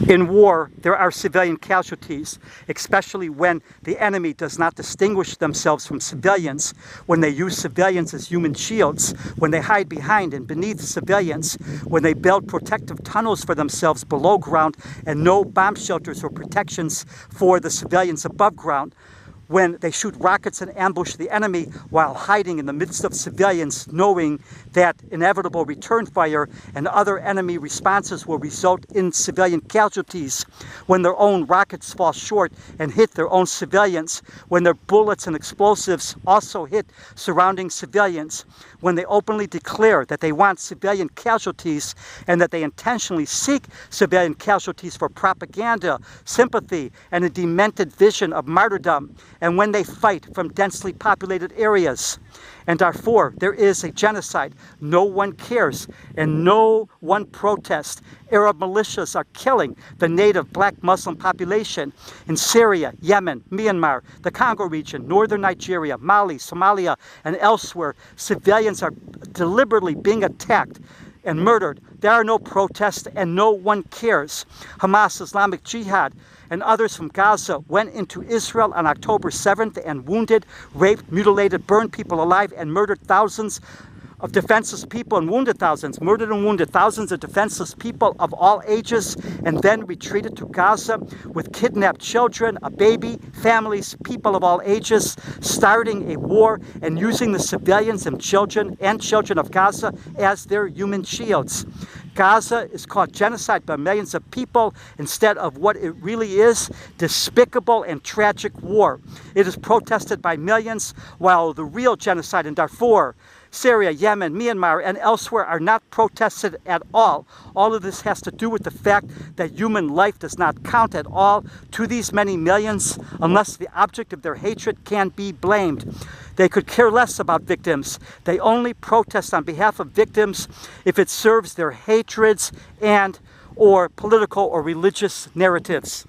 In war, there are civilian casualties, especially when the enemy does not distinguish themselves from civilians, when they use civilians as human shields, when they hide behind and beneath civilians, when they build protective tunnels for themselves below ground and no bomb shelters or protections for the civilians above ground, when they shoot rockets and ambush the enemy while hiding in the midst of civilians, knowing that inevitable return fire and other enemy responses will result in civilian casualties, when their own rockets fall short and hit their own civilians, when their bullets and explosives also hit surrounding civilians, when they openly declare that they want civilian casualties and that they intentionally seek civilian casualties for propaganda, sympathy, and a demented vision of martyrdom, and when they fight from densely populated areas. In Darfur, there is a genocide. No one cares and no one protests. Arab militias are killing the native black Muslim population. In Syria, Yemen, Myanmar, the Congo region, northern Nigeria, Mali, Somalia, and elsewhere, civilians are deliberately being attacked and murdered. There are no protests and no one cares. Hamas, Islamic Jihad, and others from Gaza went into Israel on October 7th and wounded, raped, mutilated, burned people alive, and murdered thousands of defenseless people and wounded thousands, murdered and wounded thousands of defenseless people of all ages, and then retreated to Gaza with kidnapped children, a baby, families, people of all ages, starting a war and using the civilians and children of Gaza as their human shields. Gaza is called genocide by millions of people instead of what it really is, despicable and tragic war. It is protested by millions, while the real genocide in Darfur, Syria, Yemen, Myanmar, and elsewhere are not protested at all. All of this has to do with the fact that human life does not count at all to these many millions unless the object of their hatred can be blamed. They could care less about victims. They only protest on behalf of victims if it serves their hatreds and or political or religious narratives.